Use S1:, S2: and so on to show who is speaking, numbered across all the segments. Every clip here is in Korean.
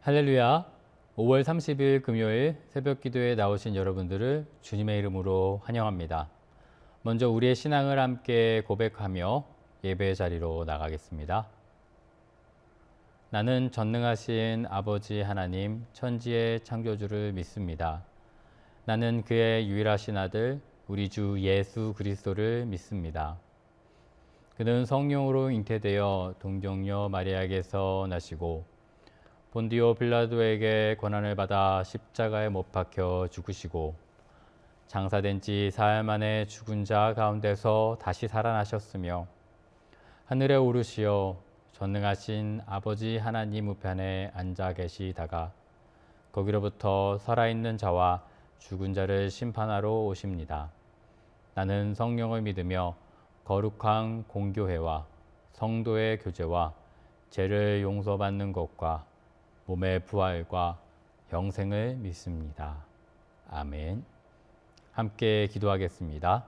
S1: 할렐루야. 5월 30일 금요일 새벽 기도에 나오신 여러분들을 주님의 이름으로 환영합니다. 먼저 우리의 신앙을 함께 고백하며 예배의 자리로 나가겠습니다. 나는 전능하신 아버지 하나님 천지의 창조주를 믿습니다. 나는 그의 유일하신 아들 우리 주 예수 그리스도를 믿습니다. 그는 성령으로 잉태되어 동정녀 마리아에게서 나시고 본디오 빌라도에게 고난을 받아 십자가에 못 박혀 죽으시고 장사된 지 사흘 만에 죽은 자 가운데서 다시 살아나셨으며 하늘에 오르시어 전능하신 아버지 하나님 우편에 앉아 계시다가 거기로부터 살아있는 자와 죽은 자를 심판하러 오십니다. 나는 성령을 믿으며 거룩한 공교회와 성도의 교제와 죄를 용서받는 것과 몸의 부활과 영생을 믿습니다. 아멘. 함께 기도하겠습니다.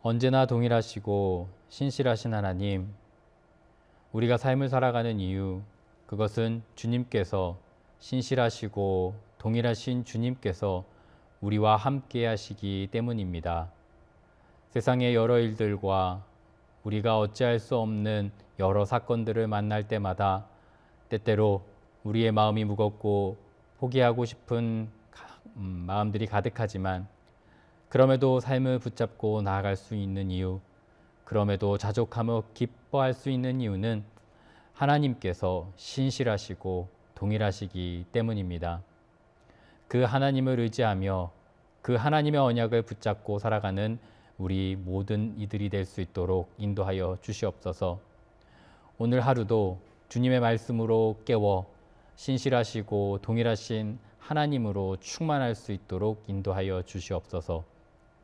S1: 언제나 동일하시고 신실하신 하나님, 우리가 삶을 살아가는 이유, 그것은 주님께서 신실하시고 동일하신 주님께서 우리와 함께 하시기 때문입니다. 세상의 여러 일들과 우리가 어찌할 수 없는 여러 사건들을 만날 때마다 때때로 우리의 마음이 무겁고 포기하고 싶은 마음들이 가득하지만 그럼에도 삶을 붙잡고 나아갈 수 있는 이유, 그럼에도 자족하며 기뻐할 수 있는 이유는 하나님께서 신실하시고 동일하시기 때문입니다. 그 하나님을 의지하며 그 하나님의 언약을 붙잡고 살아가는 우리 모든 이들이 될 수 있도록 인도하여 주시옵소서. 오늘 하루도 주님의 말씀으로 깨워 신실하시고 동일하신 하나님으로 충만할 수 있도록 인도하여 주시옵소서.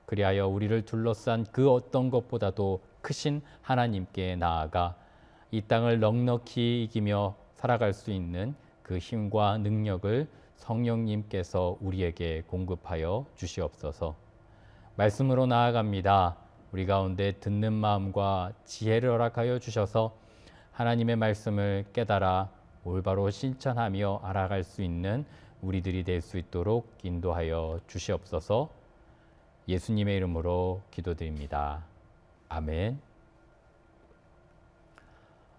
S1: 그리하여 우리를 둘러싼 그 어떤 것보다도 크신 하나님께 나아가 이 땅을 넉넉히 이기며 살아갈 수 있는 그 힘과 능력을 성령님께서 우리에게 공급하여 주시옵소서. 말씀으로 나아갑니다. 우리 가운데 듣는 마음과 지혜를 허락하여 주셔서 하나님의 말씀을 깨달아 올바로 실천하며 알아갈 수 있는 우리들이 될 수 있도록 인도하여 주시옵소서. 예수님의 이름으로 기도드립니다. 아멘.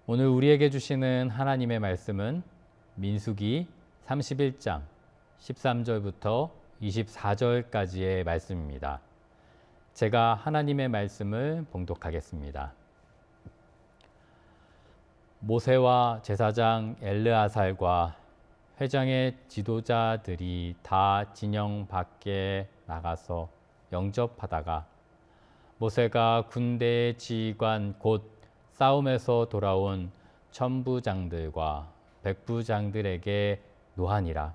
S1: 오늘 우리에게 주시는 하나님의 말씀은 민수기 31장 13절부터 24절까지의 말씀입니다. 제가 하나님의 말씀을 봉독하겠습니다. 모세와 제사장 엘르아살과 회장의 지도자들이 다 진영 밖에 나가서 영접하다가 모세가 군대의 지휘관 곧 싸움에서 돌아온 천부장들과 백부장들에게 노하니라.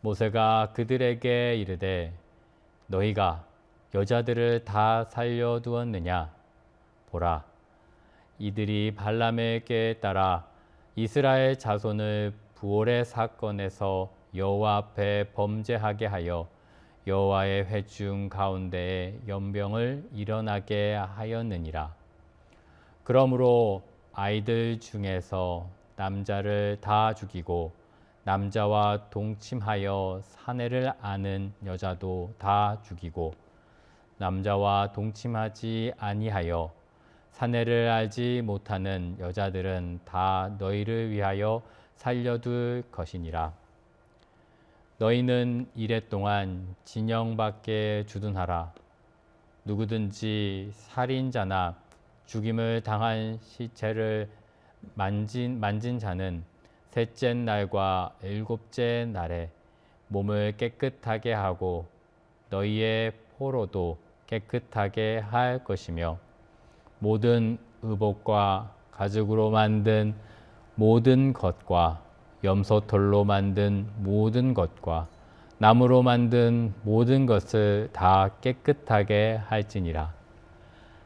S1: 모세가 그들에게 이르되 너희가 여자들을 다 살려두었느냐? 보라, 이들이 발람에게 따라 이스라엘 자손을 부올의 사건에서 여호와 앞에 범죄하게 하여 여호와의 회중 가운데에 연병을 일어나게 하였느니라. 그러므로 아이들 중에서 남자를 다 죽이고 남자와 동침하여 사내를 아는 여자도 다 죽이고 남자와 동침하지 아니하여 사내를 알지 못하는 여자들은 다 너희를 위하여 살려둘 것이니라. 너희는 이래 동안 진영 밖에 주둔하라. 누구든지 살인자나 죽임을 당한 시체를 만진 자는 셋째 날과 일곱째 날에 몸을 깨끗하게 하고 너희의 포로도 깨끗하게 할 것이며 모든 의복과 가죽으로 만든 모든 것과 염소털로 만든 모든 것과 나무로 만든 모든 것을 다 깨끗하게 할지니라.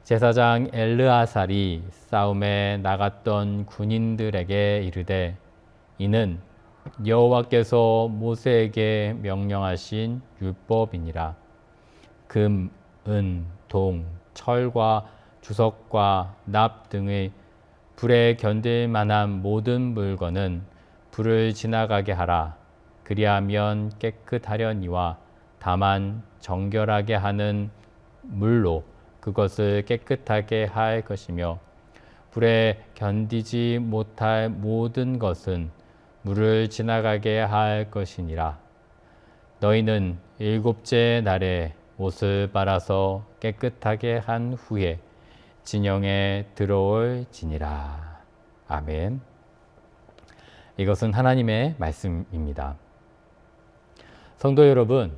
S1: 제사장 엘르아살이 싸움에 나갔던 군인들에게 이르되 이는 여호와께서 모세에게 명령하신 율법이니라. 금, 은, 동, 철과 주석과 납 등의 불에 견딜 만한 모든 물건은 불을 지나가게 하라. 그리하면 깨끗하려니와 다만 정결하게 하는 물로 그것을 깨끗하게 할 것이며 불에 견디지 못할 모든 것은 물을 지나가게 할 것이니라. 너희는 일곱째 날에 옷을 빨아서 깨끗하게 한 후에 진영에 들어올지니라. 아멘. 이것은 하나님의 말씀입니다. 성도 여러분,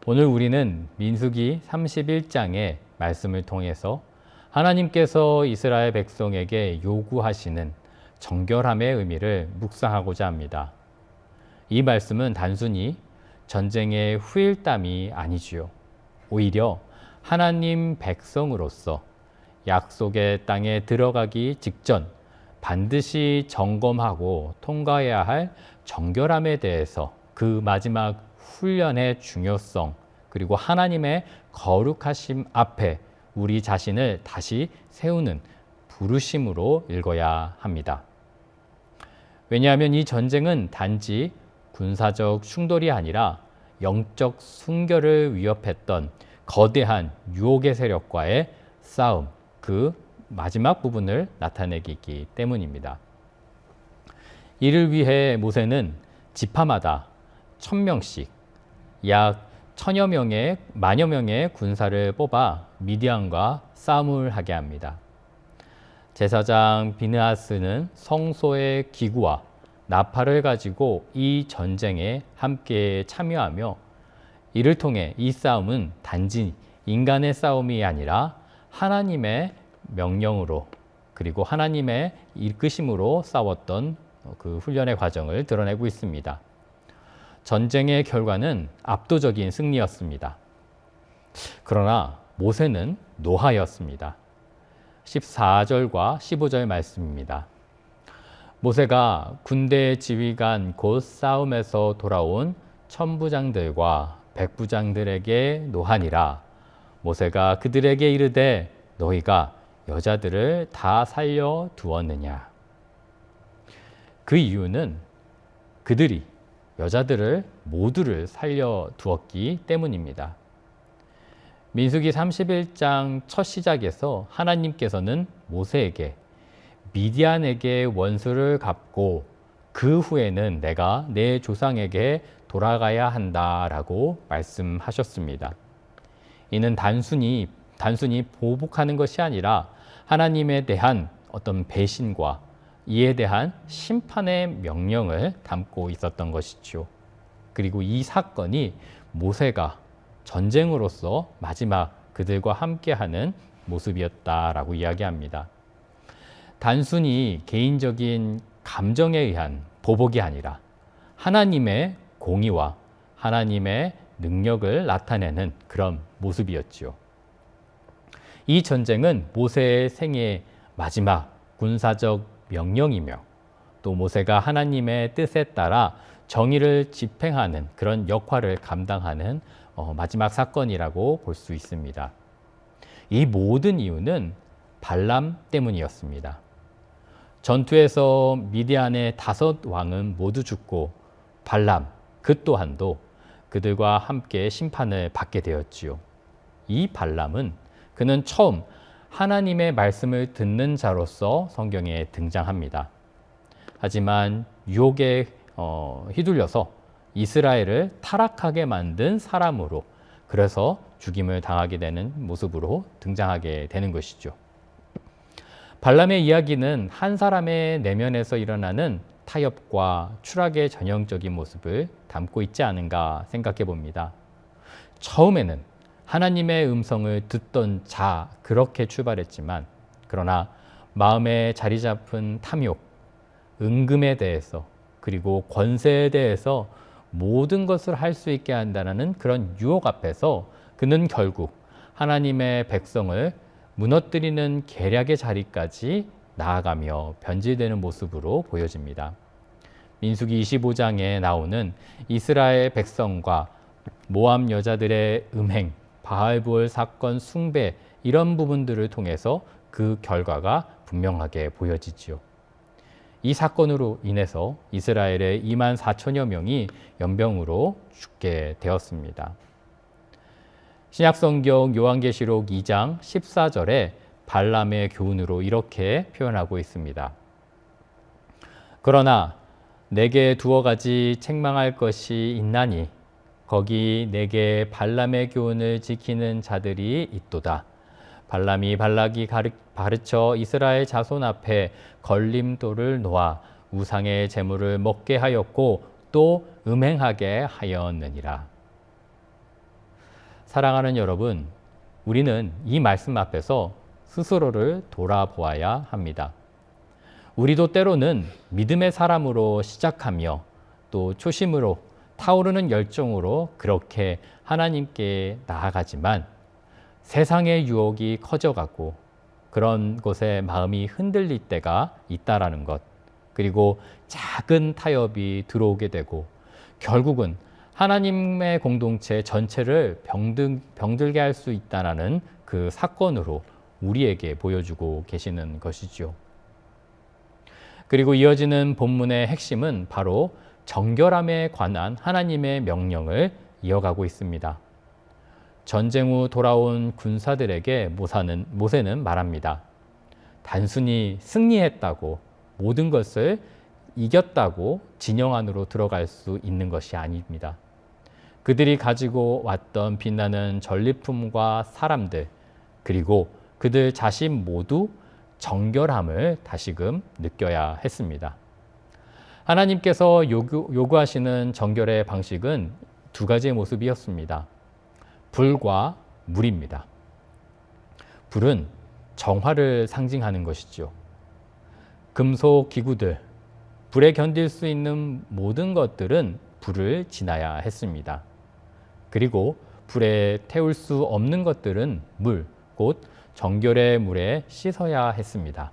S1: 오늘 우리는 민수기 31장의 말씀을 통해서 하나님께서 이스라엘 백성에게 요구하시는 정결함의 의미를 묵상하고자 합니다. 이 말씀은 단순히 전쟁의 후일담이 아니지요. 오히려 하나님 백성으로서 약속의 땅에 들어가기 직전 반드시 점검하고 통과해야 할 정결함에 대해서 그 마지막 훈련의 중요성, 그리고 하나님의 거룩하심 앞에 우리 자신을 다시 세우는 부르심으로 읽어야 합니다. 왜냐하면 이 전쟁은 단지 군사적 충돌이 아니라 영적 순결을 위협했던 거대한 유혹의 세력과의 싸움, 그 마지막 부분을 나타내기 때문입니다. 이를 위해 모세는 지파마다 1000명씩 약 1000여 명의 군사를 뽑아 미디안과 싸움을 하게 합니다. 제사장 비느하스는 성소의 기구와 나팔을 가지고 이 전쟁에 함께 참여하며 이를 통해 이 싸움은 단지 인간의 싸움이 아니라 하나님의 명령으로 그리고 하나님의 이끄심으로 싸웠던 그 훈련의 과정을 드러내고 있습니다. 전쟁의 결과는 압도적인 승리였습니다. 그러나 모세는 노하였습니다. 14절과 15절 말씀입니다. 모세가 군대 지휘관 곧 싸움에서 돌아온 천부장들과 백부장들에게 노하니라. 모세가 그들에게 이르되 너희가 여자들을 다 살려 두었느냐. 그 이유는 그들이 여자들을 모두를 살려 두었기 때문입니다. 민수기 31장 첫 시작에서 하나님께서는 모세에게 미디안에게 원수를 갚고 그 후에는 내가 내 조상에게 돌아가야 한다라고 말씀하셨습니다. 이는 단순히 보복하는 것이 아니라 하나님에 대한 어떤 배신과 이에 대한 심판의 명령을 담고 있었던 것이죠. 그리고 이 사건이 모세가 전쟁으로서 마지막 그들과 함께하는 모습이었다라고 이야기합니다. 단순히 개인적인 감정에 의한 보복이 아니라 하나님의 공의와 하나님의 능력을 나타내는 그런 모습이었죠. 이 전쟁은 모세의 생애의 마지막 군사적 명령이며 또 모세가 하나님의 뜻에 따라 정의를 집행하는 그런 역할을 감당하는 마지막 사건이라고 볼 수 있습니다. 이 모든 이유는 발람 때문이었습니다. 전투에서 미디안의 5왕은 모두 죽고 발람 그 또한도 그들과 함께 심판을 받게 되었지요. 이 발람은 그는 처음 하나님의 말씀을 듣는 자로서 성경에 등장합니다. 하지만 유혹에 휘둘려서 이스라엘을 타락하게 만든 사람으로 그래서 죽임을 당하게 되는 모습으로 등장하게 되는 것이죠. 발람의 이야기는 한 사람의 내면에서 일어나는 타협과 추락의 전형적인 모습을 담고 있지 않은가 생각해 봅니다. 처음에는 하나님의 음성을 듣던 자 그렇게 출발했지만 그러나 마음에 자리 잡은 탐욕, 은금에 대해서 그리고 권세에 대해서 모든 것을 할 수 있게 한다는 그런 유혹 앞에서 그는 결국 하나님의 백성을 무너뜨리는 계략의 자리까지 나아가며 변질되는 모습으로 보여집니다. 민수기 25장에 나오는 이스라엘 백성과 모압 여자들의 음행, 바알볼 사건 숭배 이런 부분들을 통해서 그 결과가 분명하게 보여지지요. 이 사건으로 인해서 이스라엘의 2만 4천여 명이 연병으로 죽게 되었습니다. 신약성경 요한계시록 2장 14절에 발람의 교훈으로 이렇게 표현하고 있습니다. 그러나 내게 두어 가지 책망할 것이 있나니 거기 내게 발람의 교훈을 지키는 자들이 있도다. 발람이 발락이 가르쳐 이스라엘 자손 앞에 걸림돌을 놓아 우상의 제물을 먹게 하였고 또 음행하게 하였느니라. 사랑하는 여러분, 우리는 이 말씀 앞에서 스스로를 돌아보아야 합니다. 우리도 때로는 믿음의 사람으로 시작하며 또 초심으로 타오르는 열정으로 그렇게 하나님께 나아가지만 세상의 유혹이 커져가고 그런 곳에 마음이 흔들릴 때가 있다라는 것, 그리고 작은 타협이 들어오게 되고 결국은 하나님의 공동체 전체를 병들게 할 수 있다는 그 사건으로 우리에게 보여주고 계시는 것이죠. 그리고 이어지는 본문의 핵심은 바로 정결함에 관한 하나님의 명령을 이어가고 있습니다. 전쟁 후 돌아온 군사들에게 모세는 말합니다. 단순히 승리했다고 모든 것을 이겼다고 진영 안으로 들어갈 수 있는 것이 아닙니다. 그들이 가지고 왔던 빛나는 전리품과 사람들, 그리고 그들 자신 모두 정결함을 다시금 느껴야 했습니다. 하나님께서 요구하시는 정결의 방식은 두 가지의 모습이었습니다. 불과 물입니다. 불은 정화를 상징하는 것이죠. 금속 기구들, 불에 견딜 수 있는 모든 것들은 불을 지나야 했습니다. 그리고 불에 태울 수 없는 것들은 물, 곧 정결의 물에 씻어야 했습니다.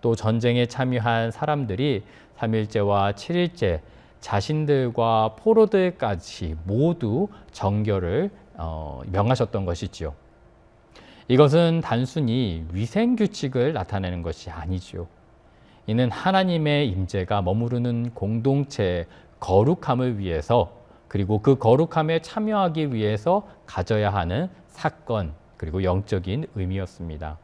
S1: 또 전쟁에 참여한 사람들이 3일째와 7일째 자신들과 포로들까지 모두 정결을 명하셨던 것이지요. 이것은 단순히 위생규칙을 나타내는 것이 아니죠. 이는 하나님의 임재가 머무르는 공동체의 거룩함을 위해서, 그리고 그 거룩함에 참여하기 위해서 가져야 하는 사건, 그리고 영적인 의미였습니다.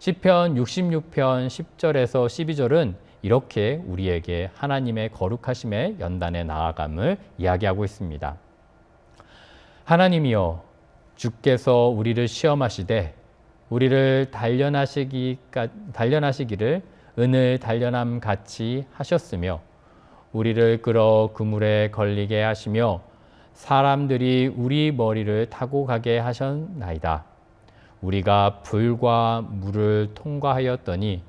S1: 시편 66편 10절에서 12절은 이렇게 우리에게 하나님의 거룩하심의 연단에 나아감을 이야기하고 있습니다. 하나님이여, 주께서 우리를 시험하시되 우리를 단련하시기를 은을 단련함 같이 하셨으며 우리를 끌어 그물에 걸리게 하시며 사람들이 우리 머리를 타고 가게 하셨나이다. 우리가 불과 물을 통과하였더니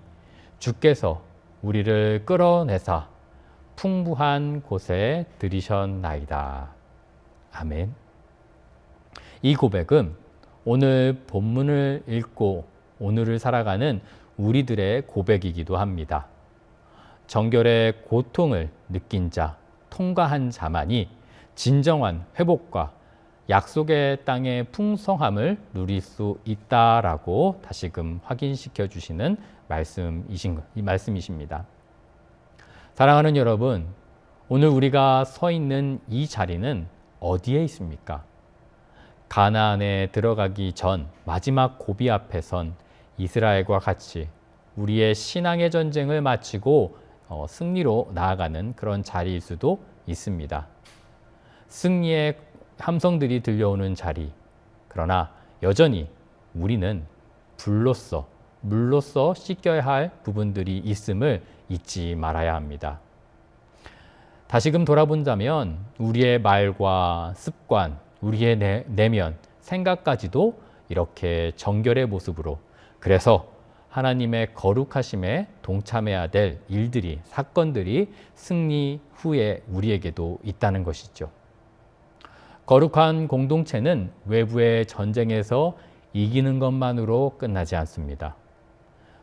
S1: 주께서 우리를 끌어내사 풍부한 곳에 들이셨나이다. 아멘. 이 고백은 오늘 본문을 읽고 오늘을 살아가는 우리들의 고백이기도 합니다. 정결의 고통을 느낀 자, 통과한 자만이 진정한 회복과 약속의 땅의 풍성함을 누릴 수 있다라고 다시금 확인시켜 주시는 말씀이십니다. 사랑하는 여러분, 오늘 우리가 서 있는 이 자리는 어디에 있습니까? 가나안에 들어가기 전 마지막 고비 앞에 선 이스라엘과 같이 우리의 신앙의 전쟁을 마치고 승리로 나아가는 그런 자리일 수도 있습니다. 승리의 함성들이 들려오는 자리. 그러나 여전히 우리는 물로써 씻겨야 할 부분들이 있음을 잊지 말아야 합니다. 다시금 돌아본다면 우리의 말과 습관, 우리의 내면, 생각까지도 이렇게 정결의 모습으로, 그래서 하나님의 거룩하심에 동참해야 될 일들이, 사건들이 승리 후에 우리에게도 있다는 것이죠. 거룩한 공동체는 외부의 전쟁에서 이기는 것만으로 끝나지 않습니다.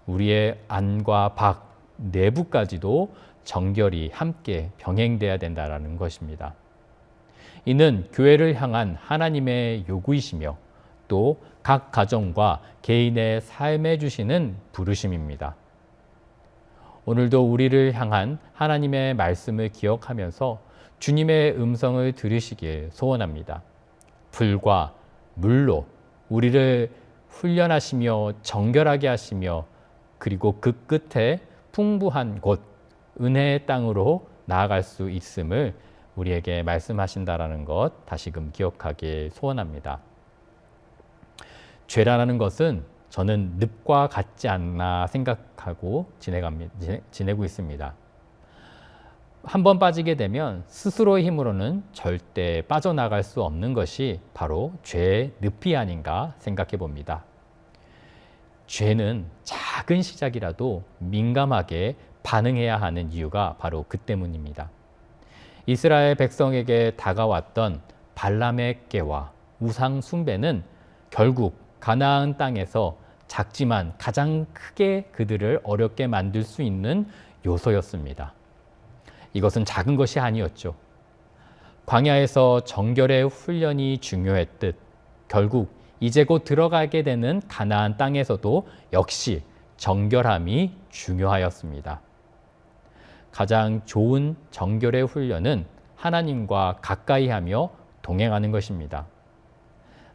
S1: 우리의 안과 밖, 내부까지도 정결이 함께 병행돼야 된다는 것입니다. 이는 교회를 향한 하나님의 요구이시며 또 각 가정과 개인의 삶에 주시는 부르심입니다. 오늘도 우리를 향한 하나님의 말씀을 기억하면서 주님의 음성을 들으시길 소원합니다. 불과 물로 우리를 훈련하시며 정결하게 하시며 그리고 그 끝에 풍부한 곳, 은혜의 땅으로 나아갈 수 있음을 우리에게 말씀하신다라는 것 다시금 기억하길 소원합니다. 죄라는 것은 저는 늪과 같지 않나 생각하고 지내고 있습니다. 한번 빠지게 되면 스스로의 힘으로는 절대 빠져나갈 수 없는 것이 바로 죄의 늪이 아닌가 생각해 봅니다. 죄는 작은 시작이라도 민감하게 반응해야 하는 이유가 바로 그 때문입니다. 이스라엘 백성에게 다가왔던 발람의 깨와 우상 숭배는 결국 가나안 땅에서 작지만 가장 크게 그들을 어렵게 만들 수 있는 요소였습니다. 이것은 작은 것이 아니었죠. 광야에서 정결의 훈련이 중요했듯 결국 이제 곧 들어가게 되는 가나안 땅에서도 역시 정결함이 중요하였습니다. 가장 좋은 정결의 훈련은 하나님과 가까이 하며 동행하는 것입니다.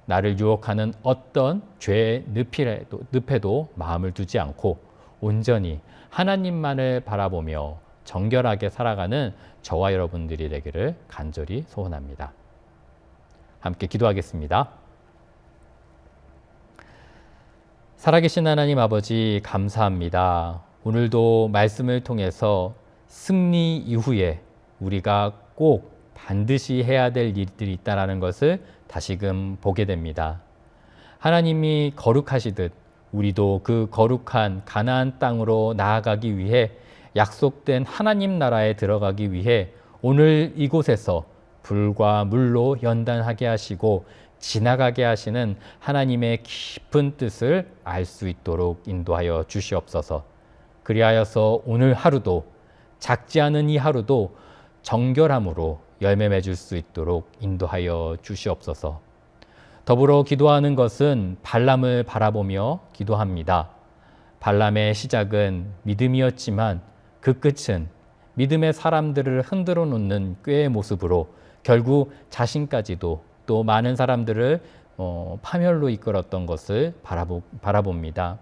S1: 나를 유혹하는 어떤 죄의 늪에도 마음을 두지 않고 온전히 하나님만을 바라보며 정결하게 살아가는 저와 여러분들이 되기를 간절히 소원합니다. 함께 기도하겠습니다. 살아계신 하나님 아버지 감사합니다. 오늘도 말씀을 통해서 승리 이후에 우리가 꼭 반드시 해야 될 일들이 있다는 것을 다시금 보게 됩니다. 하나님이 거룩하시듯 우리도 그 거룩한 가나안 땅으로 나아가기 위해 약속된 하나님 나라에 들어가기 위해 오늘 이곳에서 불과 물로 연단하게 하시고 지나가게 하시는 하나님의 깊은 뜻을 알 수 있도록 인도하여 주시옵소서. 그리하여서 오늘 하루도 작지 않은 이 하루도 정결함으로 열매 맺을 수 있도록 인도하여 주시옵소서. 더불어 기도하는 것은 발람을 바라보며 기도합니다. 발람의 시작은 믿음이었지만 그 끝은 믿음의 사람들을 흔들어 놓는 꾀의 모습으로 결국 자신까지도 또 많은 사람들을 파멸로 이끌었던 것을 바라봅니다.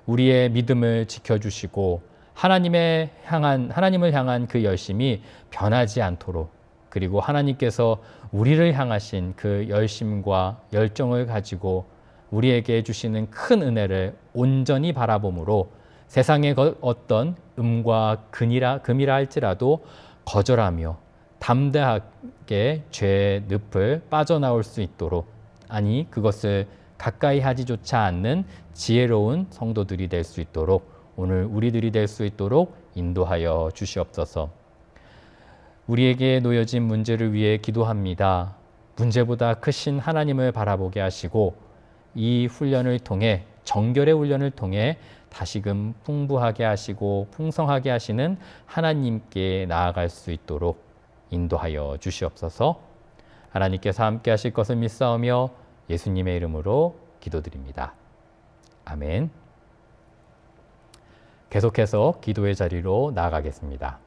S1: 우리의 믿음을 지켜주시고 하나님을 향한 그 열심이 변하지 않도록 그리고 하나님께서 우리를 향하신 그 열심과 열정을 가지고 우리에게 주시는 큰 은혜를 온전히 바라봄으로 세상의 어떤 음과 금이라 할지라도 거절하며 담대하게 죄의 늪을 빠져나올 수 있도록 아니 그것을 가까이 하지조차 않는 지혜로운 성도들이 될 수 있도록 오늘 우리들이 될 수 있도록 인도하여 주시옵소서. 우리에게 놓여진 문제를 위해 기도합니다. 문제보다 크신 하나님을 바라보게 하시고 이 훈련을 통해 정결의 훈련을 통해 다시금 풍부하게 하시고 풍성하게 하시는 하나님께 나아갈 수 있도록 인도하여 주시옵소서. 하나님께서 함께 하실 것을 믿사오며 예수님의 이름으로 기도드립니다. 아멘. 계속해서 기도의 자리로 나아가겠습니다.